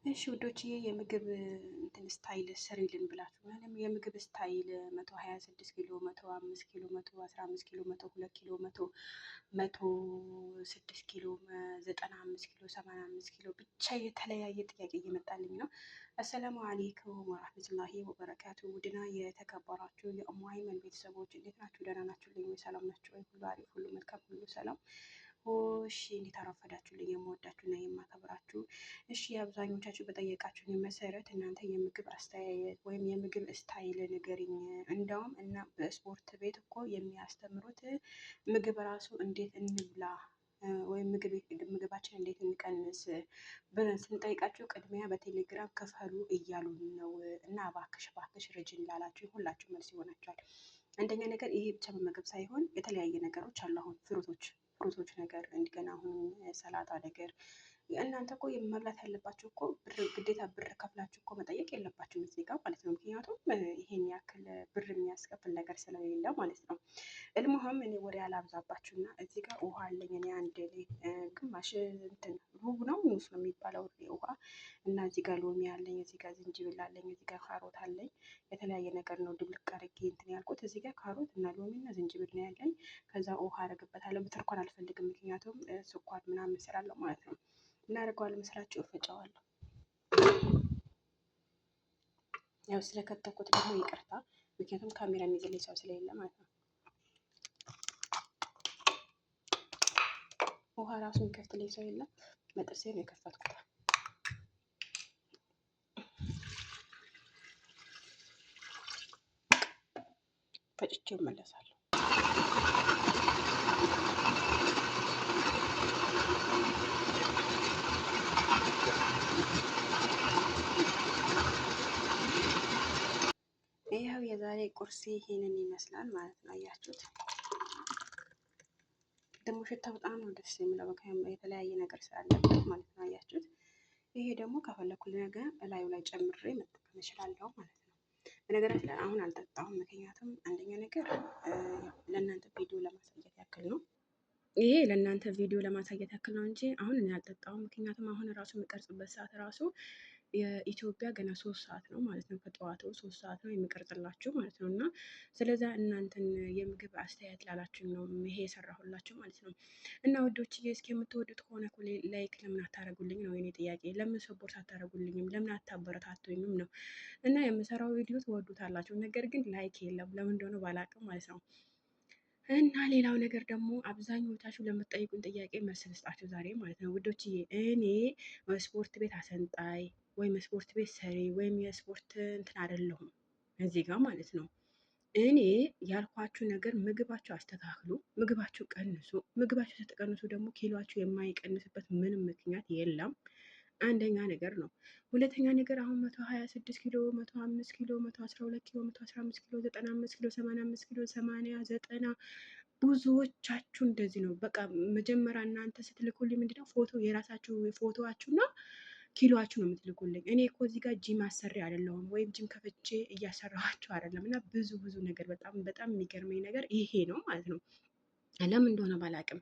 እሺ ውዶችዬ የምግብ እንትን ስታይል ስሪልን ብላችሁ ምንም የምግብ ስታይል 126 ኪሎ 105 ኪሎ 115 ኪሎ 102 ኪሎ 106 ኪሎ 95 ኪሎ 85 ኪሎ ብቻ የተለያየ ጥያቄ እየመጣልኝ ነው። አሰላሙ አሌይኩም ወራህመቱላሂ ወበረካቱ። ውድና የተከበራችሁ የኡሙ አይመን ቤተሰቦች እንዴት ናችሁ? ደህና ናችሁልኝ ወይ? ሰላም ናችሁ ወይ? ሁሉ አሪፍ፣ ሁሉ መልካም፣ ሁሉ ሰላም። እሺ እንዴት አረፈዳችሁልኝ? የምወዳችሁና የማከብራችሁ። እሺ አብዛኞቻችሁ በጠየቃችሁኝ መሰረት እናንተ የምግብ አስተያየት ወይም የምግብ ስታይል ንገሪኝ። እንደውም እና በስፖርት ቤት እኮ የሚያስተምሩት ምግብ ራሱ እንዴት እንብላ ወይም ምግባችን እንዴት እንቀንስ ብለን ስንጠይቃችሁ ቅድሚያ በቴሌግራም ክፈሉ እያሉን ነው። እና እባክሽ እባክሽ ርጅን ላላችሁ ሁላችሁ መልስ ይሆናችኋል። አንደኛ ነገር ይሄ ብቻ መመገብ ሳይሆን የተለያየ ነገሮች አሉ። አሁን ፍሩቶች ነገር እንዲገና አሁን ሰላጣ ነገር እናንተ እኮ መብላት ያለባችሁ እኮ ግዴታ ብር ከፍላችሁ እኮ መጠየቅ የለባችሁም እዚህ ጋር ማለት ነው። ምክንያቱም ይሄን ያክል ብር የሚያስከፍል ነገር ስለሌለ ማለት ነው። እልሙሀም እኔ ወሬ አላብዛባችሁ እና እዚህ ጋር ውሃ አለኝ እኔ አንድ ግማሽ እንትን ሩብ ነው ሙስ ነው የሚባለው ውሃ እና እዚህ ጋር ሎሚ አለኝ፣ እዚህ ጋር ዝንጅብል አለኝ፣ እዚህ ጋር ካሮት አለኝ። የተለያየ ነገር ነው ድብልቅ አድርጌ እንትን ያልኩት። እዚህ ጋር ካሮት እና ሎሚ እና ዝንጅብል ነው ያለኝ። ከዛ ውሃ አደርግበታለሁ። ብትርኳን አልፈልግም ምክንያቱም ስኳር ምናምን ስላለው ማለት ነው። እናደርገዋለሁ መስላችሁ እፈጨዋለሁ። ያው ስለከተኩት ደግሞ ይቅርታ፣ ምክንያቱም ካሜራ የሚይዝልኝ ሰው ስለሌለ ማለት ነው። ውሃ ራሱ የሚከፍትልኝ ሰው የለም። በጥርሴ ነው የከፈትኩት። ፈጭቼ እመለሳለሁ። ይኸው የዛሬ ቁርሴ ይሄንን ይመስላል ማለት ነው። አያችሁት? ደግሞ ሽታው በጣም ነው ደስ የሚለው። የተለያየ ነገር ስላለበት ማለት ነው። አያችሁት? ይሄ ደግሞ ከፈለኩ ነገ እላዩ ላይ ጨምሬ መጠቀም እችላለሁ ማለት ነው። በነገራችን ላይ አሁን አልጠጣሁም፣ ምክንያቱም አንደኛ ነገር ለእናንተ ቪዲዮ ለማሳየት ያክል ነው። ይሄ ለእናንተ ቪዲዮ ለማሳየት ያክል ነው እንጂ አሁን እኔ አልጠጣሁም። ምክንያቱም አሁን ራሱ የሚቀርጽበት ሰዓት ራሱ የኢትዮጵያ ገና 3 ሰዓት ነው ማለት ነው። ከጠዋቱ 3 ሰዓት ነው የሚቀርጽላችሁ ማለት ነው። እና ስለዛ እናንተን የምግብ አስተያየት ላላችሁ ነው ይሄ የሰራሁላችሁ ማለት ነው። እና ውዶች እስኪ የምትወዱት ከሆነ ላይክ ለምን አታደርጉልኝ ነው የኔ ጥያቄ። ለምን ሰፖርት አታደርጉልኝም? ለምን አታበረታቱኝም ነው። እና የምሰራው ቪዲዮ ትወዱታላችሁ፣ ነገር ግን ላይክ የለም። ለምን እንደሆነ ባላቅም ማለት ነው። እና ሌላው ነገር ደግሞ አብዛኞቻችሁ ለምትጠይቁን ጥያቄ መልስ ልስጣችሁ ዛሬ ማለት ነው ውዶችዬ። እኔ ስፖርት ቤት አሰልጣኝ ወይም ስፖርት ቤት ሰሪ ወይም የስፖርት እንትን አይደለሁም እዚህ ጋር ማለት ነው። እኔ ያልኳችሁ ነገር ምግባችሁ አስተካክሉ፣ ምግባችሁ ቀንሱ። ምግባችሁ ስትቀንሱ ደግሞ ኪሎችሁ የማይቀንስበት ምንም ምክንያት የለም። አንደኛ ነገር ነው። ሁለተኛ ነገር አሁን 126 ኪሎ 105 ኪሎ 112 ኪሎ 115 ኪሎ 95 ኪሎ 85 ኪሎ 80 90 ብዙዎቻችሁ እንደዚህ ነው። በቃ መጀመሪያ እናንተ ስትልኩልኝ ምንድነው ፎቶ የራሳችሁ ፎቶዋችሁና ኪሎዋችሁ ነው የምትልኩልኝ። እኔ እኮ እዚህ ጋር ጂም አሰሪ አይደለሁም ወይም ጂም ከፍቼ እያሰራኋችሁ አይደለም። እና ብዙ ነገር በጣም የሚገርመኝ ነገር ይሄ ነው ማለት ነው። ለምን እንደሆነ ባላቅም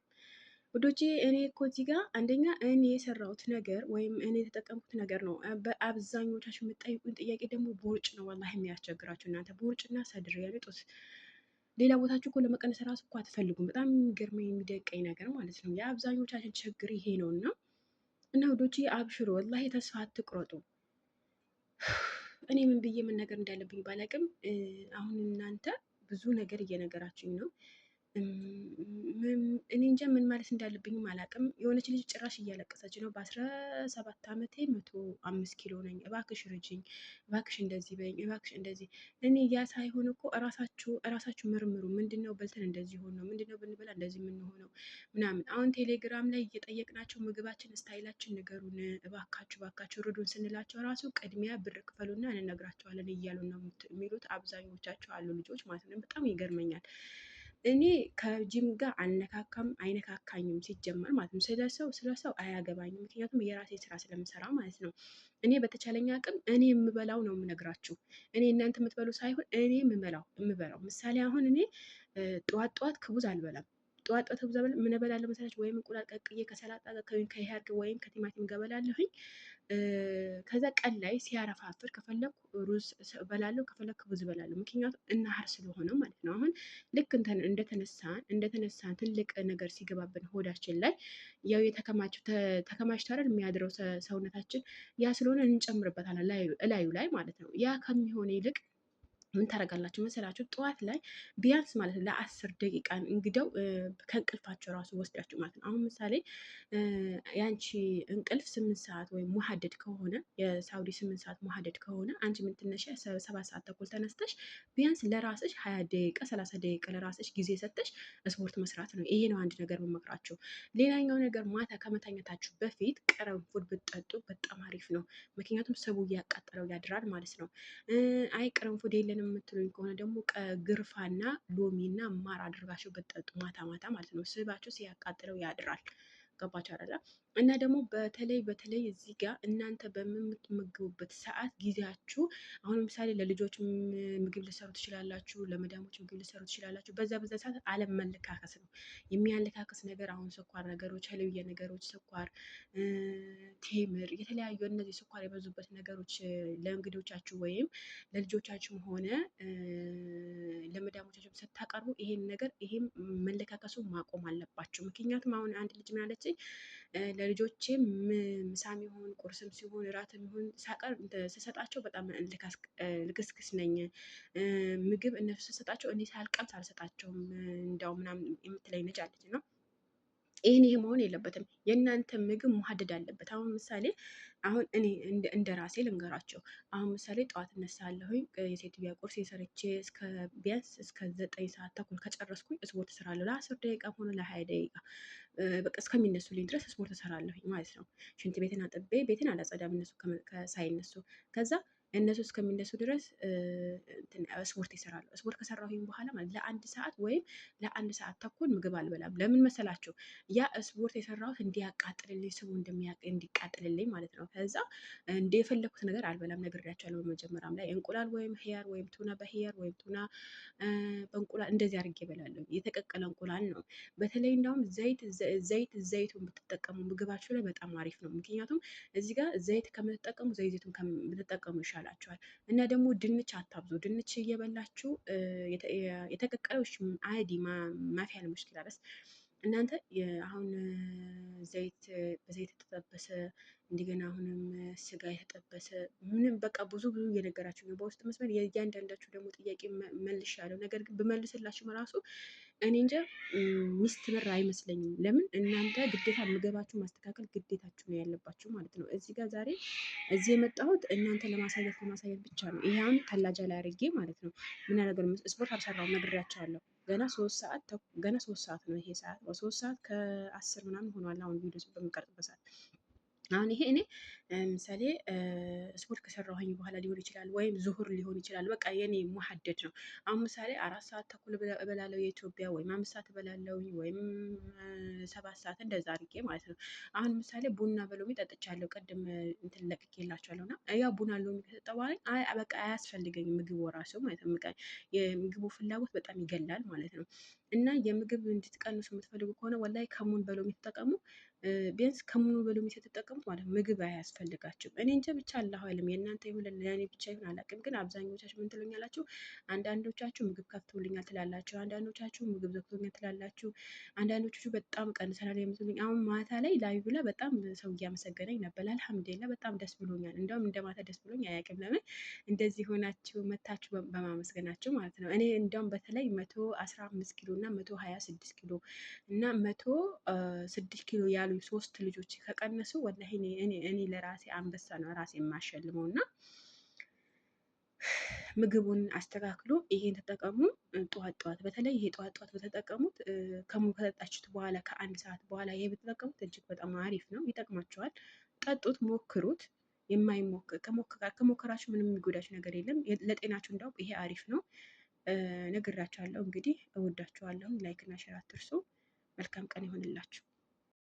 ውዶቼ እኔ እኮ እዚህ ጋር አንደኛ እኔ የሰራሁት ነገር ወይም እኔ የተጠቀምኩት ነገር ነው። በአብዛኞቻችሁ የምጠይቁኝ ጥያቄ ደግሞ ቦርጭ ነው። ዋላሂ የሚያስቸግራችሁ እናንተ ቦርጭና ሰድር ያቤጦስ ሌላ ቦታችሁ እኮ ለመቀነስ ራሱ እኮ አትፈልጉም። በጣም የሚገርመኝ የሚደቀኝ ነገር ማለት ነው። የአብዛኞቻችን ችግር ይሄ ነው። እና ውዶቼ አብሽሮ ወላሂ ተስፋ አትቁረጡ። እኔ ምን ብዬ ምን ነገር እንዳለብኝ ባላቅም አሁን እናንተ ብዙ ነገር እየነገራችሁኝ ነው። እኔ እንጃ ምን ማለት እንዳለብኝም አላውቅም። የሆነች ልጅ ጭራሽ እያለቀሰች ነው። በ17 ዓመቴ 105 ኪሎ ነኝ፣ እባክሽ ርጅኝ፣ እባክሽ እንደዚህ በይኝ፣ እባክሽ እንደዚህ። እኔ ያ ሳይሆን እኮ እራሳችሁ መርምሩ። ምንድነው በልተን እንደዚህ ሆን ነው? ምንድነው ብንበላ እንደዚህ የምንሆነው ምናምን። አሁን ቴሌግራም ላይ እየጠየቅናቸው ምግባችን ስታይላችን ንገሩን እባካችሁ ርዱን ስንላቸው ራሱ ቅድሚያ ብር ክፈሉና እንነግራቸዋለን እያሉ ነው የሚሉት አብዛኞቻቸው አሉ ልጆች ማለት ነው። በጣም ይገርመኛል። እኔ ከጂም ጋር አልነካካም አይነካካኝም ሲጀመር ማለት ነው። ስለ ሰው አያገባኝም፣ ምክንያቱም የራሴ ስራ ስለምሰራ ማለት ነው። እኔ በተቻለኝ አቅም እኔ የምበላው ነው የምነግራችሁ። እኔ እናንተ የምትበሉ ሳይሆን እኔ የምበላው ምሳሌ አሁን እኔ ጠዋት ክቡዝ አልበላም። ጠዋት ክቡዝ ምን እበላለሁ መሰላችሁ? ወይም እንቁላል ቀቅዬ ከሰላጣ ጋር ከያርግ ወይም ከቲማቲም ገበላለሁኝ። ከዛ ቀን ላይ ሲያረፋፍር ከፈለኩ ሩዝ እበላለሁ፣ ከፈለኩ ሩዝ እበላለሁ። ምክንያቱም እናህር ስለሆነ ማለት ነው። አሁን ልክ እንደተነሳን ትልቅ ነገር ሲገባብን ሆዳችን ላይ ያው ተከማችቶ አይደል የሚያድረው ሰውነታችን። ያ ስለሆነ እንጨምርበታለን እላዩ ላይ ማለት ነው። ያ ከሚሆን ይልቅ ምን ታደርጋላችሁ መሰላችሁ? ጠዋት ላይ ቢያንስ ማለት ነው ለ10 ደቂቃ እንግደው ከእንቅልፋቸው ራሱ ወስዳችሁ ማለት ነው። አሁን ምሳሌ የአንቺ እንቅልፍ 8 ሰዓት ወይም ሙሀደድ ከሆነ የሳውዲ 8 ሰዓት ሙሀደድ ከሆነ አንቺ የምትነሺ 7 ሰዓት ተኩል ተነስተሽ ቢያንስ ለራስሽ 20 ደቂቃ 30 ደቂቃ ለራስሽ ጊዜ ሰጠሽ ስፖርት መስራት ነው። ይሄ ነው አንድ ነገር መመክራቸው። ሌላኛው ነገር ማታ ከመተኛታችሁ በፊት ቅርንፉድ ብትጠጡ በጣም አሪፍ ነው። ምክንያቱም ስቡ እያቃጠለው ያድራል ማለት ነው። አይ ቅርንፉድ የለንም የምትሉኝ ከሆነ ደግሞ ግርፋና ሎሚና ማር አድርጋችሁ ብትጠጡ ማታ ማታ ማለት ነው። ስባችሁ ሲያቃጥለው ያድራል። ገባችሁ አይደለ? እና ደግሞ በተለይ እዚህ ጋር እናንተ በምትመገቡበት ሰዓት ጊዜያችሁ አሁን ለምሳሌ ለልጆች ምግብ ልሰሩ ትችላላችሁ፣ ለመዳሞች ምግብ ልሰሩ ትችላላችሁ። በዛ ሰዓት አለመለካከስ ነው። የሚያለካከስ ነገር አሁን ስኳር ነገሮች፣ ሀይልየ ነገሮች፣ ስኳር፣ ቴምር፣ የተለያዩ እነዚህ ስኳር የበዙበት ነገሮች ለእንግዶቻችሁ ወይም ለልጆቻችሁም ሆነ ለመዳሞቻችሁ ስታቀርቡ ይሄም መለካከሱ ማቆም አለባቸው። ምክንያቱም አሁን አንድ ልጅ ምን አለችኝ፣ ለልጆቼ ምሳም ይሁን ቁርስም ሲሆን እራትም ይሁን ሳቀርብ ስሰጣቸው በጣም ልክስክስ ነኝ፣ ምግብ እነሱ ስሰጣቸው እኔ ሳልቀምስ አልሰጣቸውም እንዳው ምናምን የምትለኝ ልጅ አለች ነው። ይሄ መሆን የለበትም። የእናንተ ምግብ መሀደድ አለበት። አሁን ምሳሌ አሁን እኔ እንደ ራሴ ልንገራቸው። አሁን ምሳሌ ጠዋት እነሳለሁኝ የሴትዮዋ ቁርስ የሰርቼ ቢያንስ እስከ 9 ሰዓት ተኩል ከጨረስኩኝ ስፖርት እሰራለሁ። ለ10 ደቂቃ ሆነ ለ20 ደቂቃ በቃ እስከሚነሱልኝ ድረስ ስፖርት እሰራለሁኝ ማለት ነው። ሽንት ቤትን አጥቤ ቤትን አላጸዳም እነሱ ሳይነሱ። ከዛ እነሱ እስከሚነሱ ድረስ ስፖርት ይሰራሉ። ስፖርት ከሰራሁኝ በኋላ ማለት ለ1 ሰዓት ወይም ለ1 ሰዓት ተኩል ምግብ አልበላም። ለምን መሰላችሁ? ያ ስፖርት የሰራሁት እንዲያቃጥልልኝ ስቡ እንዲቃጥልልኝ ማለት ነው። ከዛ የፈለኩት ነገር አልበላም፣ ነግሬያቸዋለሁ በመጀመሪያም ላይ። እንቁላል ወይም ሂያር ወይም ቱና በሂያር ወይም ቱና በእንቁላል እንደዚህ አድርጌ እበላለሁ። የተቀቀለ እንቁላል ነው። በተለይ እንዳውም ዘይቱን ብትጠቀሙ ምግባችሁ ላይ በጣም አሪፍ ነው። ምክንያቱም እዚህ ጋር ዘይት ከምትጠቀሙ ዘይቱን ብትጠቀሙ ይሻላችኋል። እና ደግሞ ድንች አታብዙ። ድንች እየበላችሁ የተቀቀለው አይዲ ማፊያ ነው ሙሽኪላ በስ እናንተ አሁን በዘይት የተጠበሰ እንደገና አሁንም ስጋ የተጠበሰ ምንም በቃ ብዙ እየነገራችሁ ነው በውስጥ መስመር። የእያንዳንዳችሁ ደግሞ ጥያቄ መልሻለሁ። ነገር ግን ብመልስላችሁም ራሱ እኔ እንጃ ሚስት በር አይመስለኝም። ለምን እናንተ ግዴታ ምግባችሁ ማስተካከል ግዴታችሁ ነው ያለባችሁ ማለት ነው። እዚህ ጋር ዛሬ እዚህ የመጣሁት እናንተ ለማሳየት ብቻ ነው። ይሄ አሁን ተላጃ ላይ አድርጌ ማለት ነው። ምን ነገር ስፖርት አልሰራሁም ነግሬያቸዋለሁ። ገና 3 ሰዓት ነው ይሄ ሰዓት 3 ሰዓት ከ10 ምናምን ሆኗል። አሁን ቪዲዮ በምቀርጽበት ሰዓት አሁን ይሄ እኔ ምሳሌ ስፖርት ከሰራሁኝ በኋላ ሊሆን ይችላል፣ ወይም ዙሁር ሊሆን ይችላል። በቃ የኔ ሙሀደድ ነው። አሁን ምሳሌ 4 ሰዓት ተኩል እበላለሁ የኢትዮጵያ፣ ወይም 5 ሰዓት እበላለሁ፣ ወይም 7 ሰዓት እንደዛ አድርጌ ማለት ነው። አሁን ምሳሌ ቡና በሎሚ ጠጥቻለሁ ቅድም እንትን ለቅቄላቸዋለሁ እና ያ ቡና ሎሚ ከጠጣ በኋላ በቃ አያስፈልገኝም ምግቡ ራሱ ማለት ነው። የምግቡ ፍላጎት በጣም ይገላል ማለት ነው። እና የምግብ እንድትቀንሱ የምትፈልጉ ከሆነ ወላሂ ከሙን በሎሚ ተጠቀሙ። ቢያንስ ከሙኑ በሎሚ ስትጠቀሙት ማለት ምግብ አያስፈልጋችሁም። እኔ እንጃ ብቻ አላሁ አለም የእናንተ ይሁን ለእኔ ብቻ ይሁን አላውቅም። ግን አብዛኞቻችሁ ምን ትሉኛላችሁ? አንዳንዶቻችሁ ምግብ ከፍቶልኛል ትላላችሁ፣ አንዳንዶቻችሁ ምግብ ዘግቶኛል ትላላችሁ፣ አንዳንዶቻችሁ በጣም ቀንሰናል የምትሉኝ። አሁን ማታ ላይ ላይቭ ላይ በጣም ሰው እያመሰገነኝ ነበር። አልሐምዱሊላህ በጣም ደስ ብሎኛል። እንደውም እንደ ማታ ደስ ብሎኝ አያውቅም። ለምን እንደዚህ ሆናችሁ መታችሁ በማመስገናችሁ ማለት ነው። እኔ እንደውም በተለይ 115 ኪሎ እና 126 ኪሎ እና 106 ኪሎ ያሉ 3 ልጆች ከቀነሱ ወላሂ እኔ ለራሴ አንበሳ ነው ራሴ የማሸልመው። እና ምግቡን አስተካክሎ ይሄን ተጠቀሙ። ጠዋት በተለይ ይሄ ጠዋት በተጠቀሙት ከሙን ከጠጣችሁት በኋላ ከ1 ሰዓት በኋላ ይሄ በተጠቀሙት እጅግ በጣም አሪፍ ነው፣ ይጠቅማቸዋል። ጠጡት፣ ሞክሩት። ከሞከራችሁ ምንም የሚጎዳችሁ ነገር የለም። ለጤናችሁ እንዳውም ይሄ አሪፍ ነው። ነግራችኋለሁ። እንግዲህ እወዳችኋለሁ። ላይክ እና ሼር አትርሱ። መልካም ቀን ይሆንላችሁ።